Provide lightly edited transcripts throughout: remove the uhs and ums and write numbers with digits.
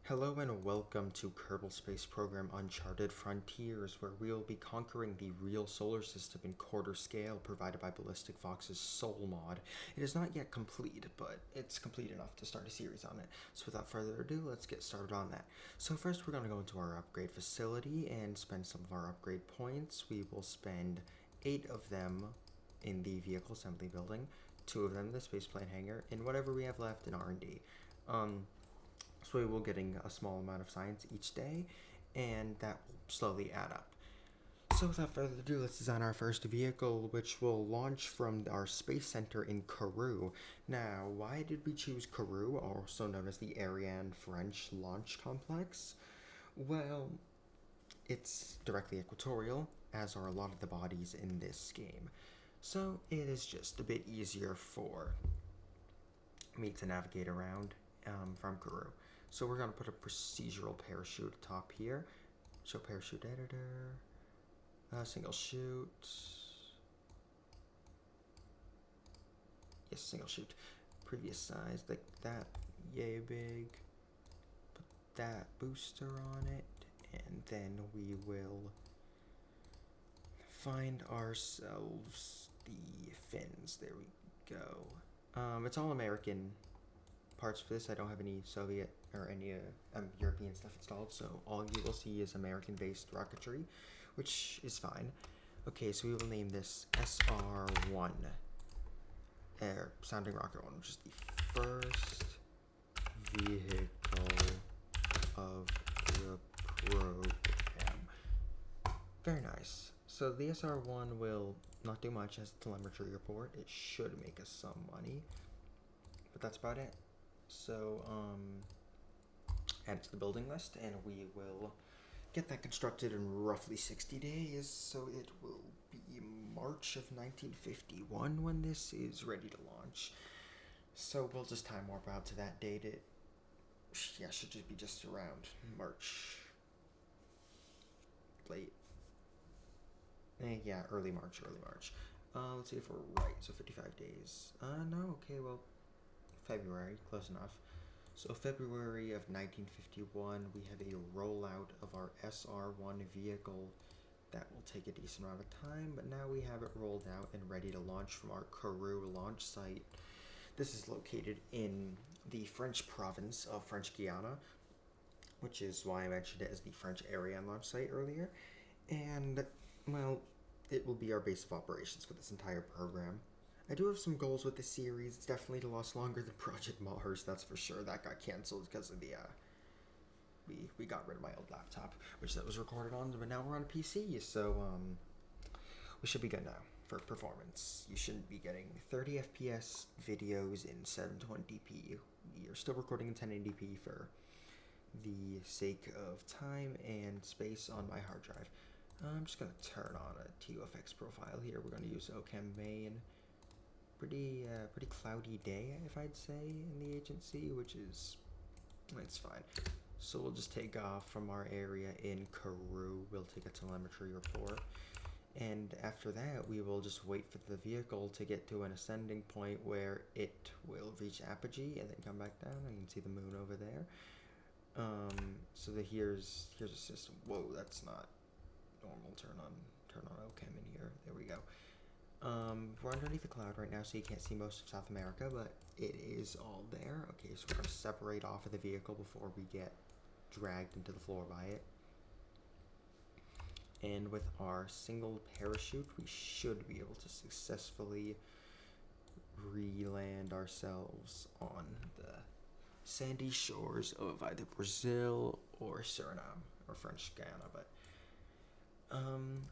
Hello and welcome to Kerbal Space Program Uncharted Frontiers, where we will be conquering the real solar system in quarter scale provided by Ballistic Fox's Soul mod. It is not yet complete, but it's complete enough to start a series on it. So without further ado, let's get started on that. So first we're going to go into our upgrade facility and spend some of our upgrade points. We will spend 8 of them in the vehicle assembly building, 2 of them in the spaceplane hangar, and whatever we have left in R&D. So we will getting a small amount of science each day, and that will slowly add up. So without further ado, let's design our first vehicle, which will launch from our space center in Kourou. Now, why did we choose Kourou, also known as the Ariane French Launch Complex? Well, it's directly equatorial, as are a lot of the bodies in this game. So it is just a bit easier for me to navigate around from Kourou. So we're going to put a procedural parachute atop here. Show parachute editor. Single chute. Yes, single chute. Previous size, like that. Yay big. Put that booster on it. And then we will find ourselves the fins. There we go. It's all American parts for this. I don't have any Soviet or any European stuff installed, so all you will see is American-based rocketry, which is fine. Okay, so we will name this SR1, Sounding Rocket 1, which is the first vehicle of the program. Very nice. So the SR1 will not do much as a telemetry report. It should make us some money, but that's about it. So, add it to the building list, and we will get that constructed in roughly 60 days, so it will be March of 1951 when this is ready to launch. So we'll just time warp out to that date. It should just be just around March. Early March. Let's see if we're right, so 55 days. No, okay, well, February, close enough. So February of 1951, we have a rollout of our SR1 vehicle. That will take a decent amount of time, but now we have it rolled out and ready to launch from our Kourou launch site. This is located in the French province of French Guiana, which is why I mentioned it as the French Ariane launch site earlier. And, well, it will be our base of operations for this entire program. I do have some goals with this series. It's definitely to last longer than Project Mars, that's for sure. That got canceled because of the, we got rid of my old laptop, which that was recorded on, but now we're on a PC, so, we should be good now for performance. You shouldn't be getting 30 FPS videos in 720p. We are still recording in 1080p for the sake of time and space on my hard drive. I'm just going to turn on a TUFX profile here. We're going to use OChem main. Pretty cloudy day, if I'd say, in the agency, which is, it's fine. So we'll just take off from our area in Kourou. We'll take a telemetry report, and after that, we will just wait for the vehicle to get to an ascending point where it will reach apogee and then come back down. You can see the moon over there. So here's a system. Whoa, that's not normal. Turn on OChem in here. There we go. We're underneath the cloud right now, so you can't see most of South America, but it is all there. Okay, so we're going to separate off of the vehicle before we get dragged into the floor by it. And with our single parachute, we should be able to successfully re-land ourselves on the sandy shores of either Brazil or Suriname, or French Guiana, but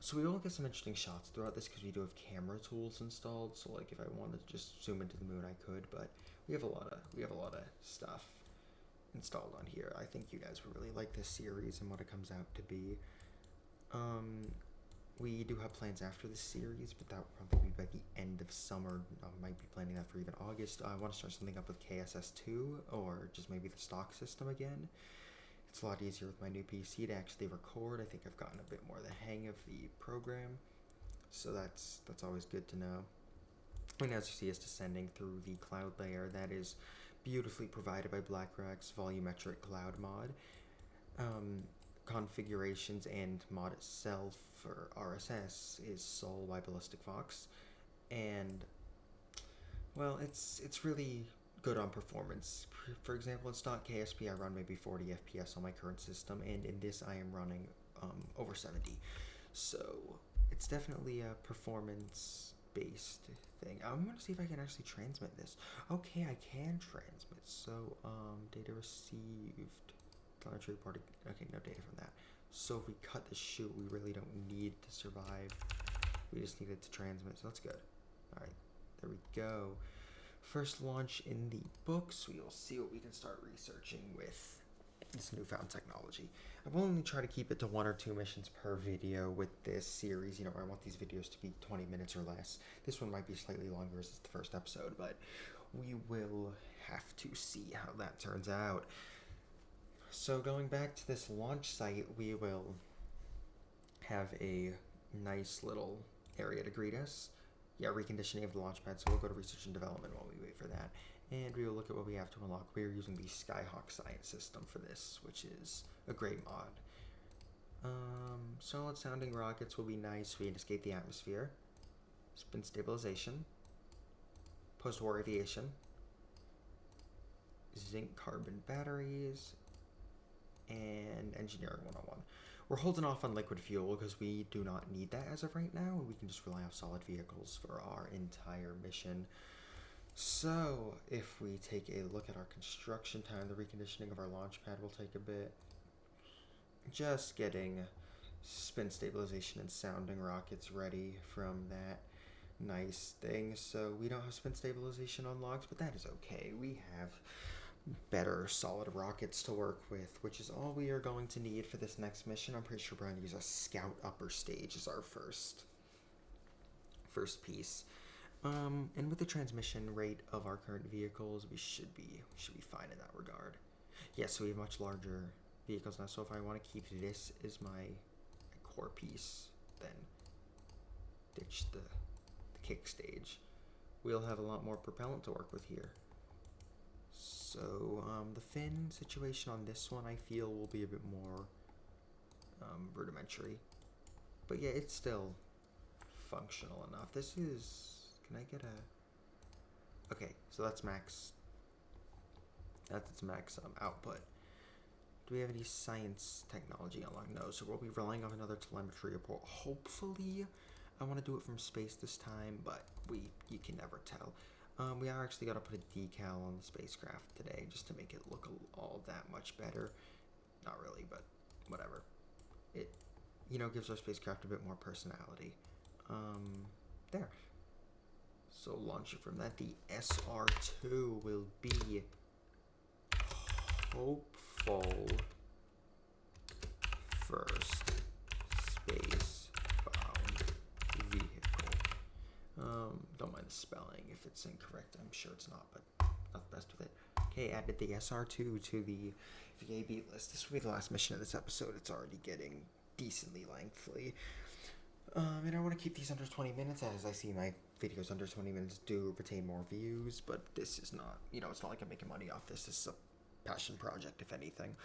so we will get some interesting shots throughout this because we do have camera tools installed. So like if I wanted to just zoom into the moon, I could. But we have a lot of stuff installed on here. I think you guys would really like this series and what it comes out to be. We do have plans after this series, but that will probably be by the end of summer. I might be planning that for even August. I want to start something up with KSS2 or just maybe the stock system again. It's a lot easier with my new PC to actually record. I think I've gotten a bit more the hang of the program, so that's always good to know. And as you see, it's descending through the cloud layer. That is beautifully provided by BlackRock's volumetric cloud mod. Configurations and mod itself for RSS is Soul by Ballistic Fox, and well, it's really good on performance. For example, in stock KSP, I run maybe 40 FPS on my current system, and in this I am running over 70. So it's definitely a performance-based thing. I'm going to see if I can actually transmit this. Okay, I can transmit. So, data received. Telemetry reported. Okay, no data from that. So if we cut the chute, we really don't need to survive. We just need it to transmit, so that's good. Alright, there we go. First launch in the books. We will see what we can start researching with this newfound technology. I will only try to keep it to 1 or 2 missions per video with this series. I want these videos to be 20 minutes or less. This one might be slightly longer as it's the first episode, but we will have to see how that turns out. So going back to this launch site, we will have a nice little area to greet us. Yeah, reconditioning of the launch pad, so we'll go to research and development while we wait for that. And we will look at what we have to unlock. We are using the Skyhawk science system for this, which is a great mod. Solid sounding rockets will be nice. We can escape the atmosphere. Spin stabilization. Post-war aviation. Zinc carbon batteries. And engineering 101. We're holding off on liquid fuel because we do not need that as of right now. We can just rely on solid vehicles for our entire mission. So, if we take a look at our construction time, the reconditioning of our launch pad will take a bit. Just getting spin stabilization and sounding rockets ready from that nice thing. So, we don't have spin stabilization unlocked, but that is okay. We have better solid rockets to work with, which is all we are going to need for this next mission. I'm pretty sure we're going to use a scout upper stage as our first piece. And with the transmission rate of our current vehicles, we should be fine in that regard. Yeah, so we have much larger vehicles now, so if I want to keep this as my core piece, then ditch the kick stage. We'll have a lot more propellant to work with here. So, the fin situation on this one, I feel, will be a bit more rudimentary. But yeah, it's still functional enough. This is... Can I get a... Okay, so that's max... That's its max output. Do we have any science technology unlocked? No, so we'll be relying on another telemetry report. Hopefully, I want to do it from space this time, but you can never tell. We are actually going to put a decal on the spacecraft today just to make it look all that much better. Not really, but whatever. It, gives our spacecraft a bit more personality. There. So launching from that, the SR2 will be hopeful first space-bound vehicle. Don't mind the spelling if it's incorrect. I'm sure it's not, but not the best with it. Okay, added the SR2 to the VAB list. This will be the last mission of this episode. It's already getting decently lengthy. And I want to keep these under 20 minutes, as I see my videos under 20 minutes do retain more views, but this is not, it's not like I'm making money off this. This is a passion project, if anything.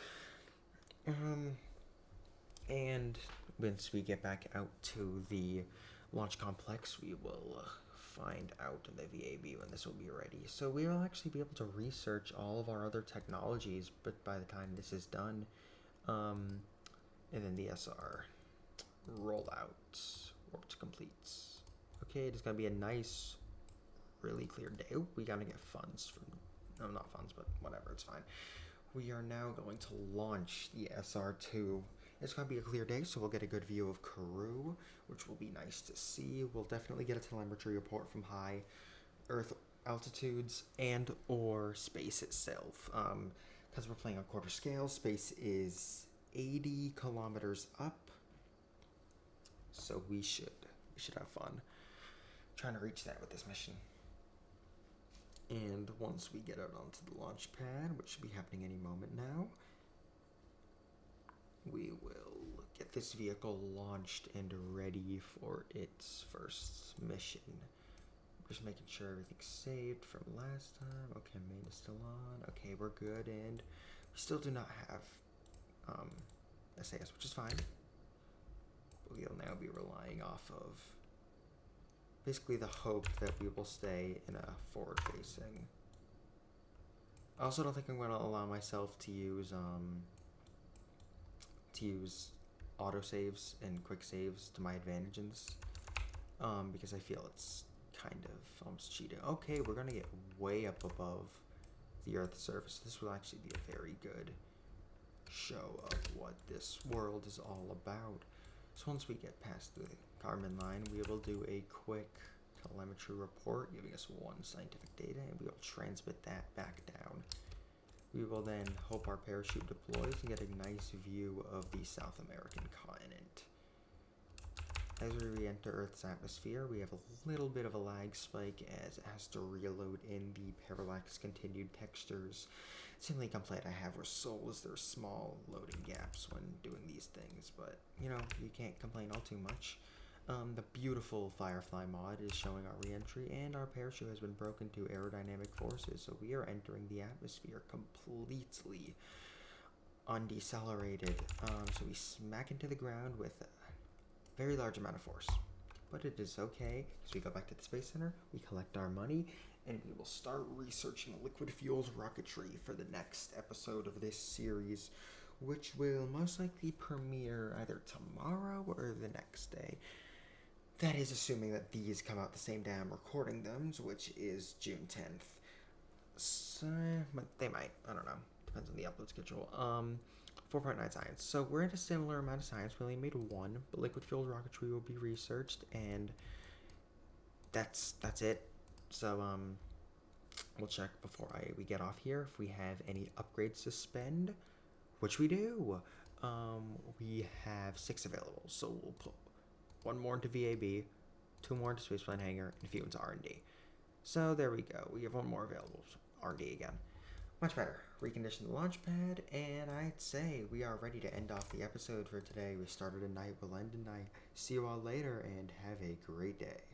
And once we get back out to the launch complex, we will find out in the VAB when this will be ready. So we will actually be able to research all of our other technologies, but by the time this is done, and then the SR rollout warped completes. Okay, it's gonna be a nice, really clear day. Oh, we gotta get funds from, no, not funds, but whatever, it's fine. We are now going to launch the SR2. It's going to be a clear day, so we'll get a good view of Karoo, which will be nice to see. We'll definitely get a telemetry report from high Earth altitudes and or space itself. Because we're playing on quarter scale, space is 80 kilometers up. So we should have fun trying to reach that with this mission. And once we get out onto the launch pad, which should be happening any moment now, we will get this vehicle launched and ready for its first mission. Just making sure everything's saved from last time. Okay, main is still on. Okay, we're good, and we still do not have SAS, which is fine. We'll now be relying off of basically the hope that we will stay in a forward-facing. I also don't think I'm going to allow myself to use autosaves and quick saves to my advantage in this, because I feel it's kind of almost cheating. Okay, we're going to get way up above the Earth's surface. This will actually be a very good show of what this world is all about. So once we get past the Kármán line, we will do a quick telemetry report giving us 1 scientific data, and we will transmit that back down. We will then hope our parachute deploys and get a nice view of the South American continent. As we re-enter Earth's atmosphere, we have a little bit of a lag spike as it has to reload in the parallax continued textures. It's the only complaint I have with Soul is there's small loading gaps when doing these things, but you know, you can't complain all too much. The beautiful Firefly mod is showing our re-entry, and our parachute has been broken to aerodynamic forces, so we are entering the atmosphere completely undecelerated. So we smack into the ground with a very large amount of force. But it is okay, because we go back to the Space Center, we collect our money, and we will start researching liquid fuels rocketry for the next episode of this series, which will most likely premiere either tomorrow or the next day. That is assuming that these come out the same day I'm recording them, which is June 10th. So, they might. I don't know. Depends on the upload schedule. 4.9 science. So we're at a similar amount of science. We only made 1, but liquid fuel rocketry will be researched, and that's it. So, we'll check before we get off here if we have any upgrades to spend, which we do. We have 6 available, so we'll put 1 more into VAB, 2 more into Spaceplane Hangar, and a few into R&D. So there we go. We have 1 more available. So R&D again. Much better. Recondition the launch pad, and I'd say we are ready to end off the episode for today. We started at night, we'll end at night. See you all later, and have a great day.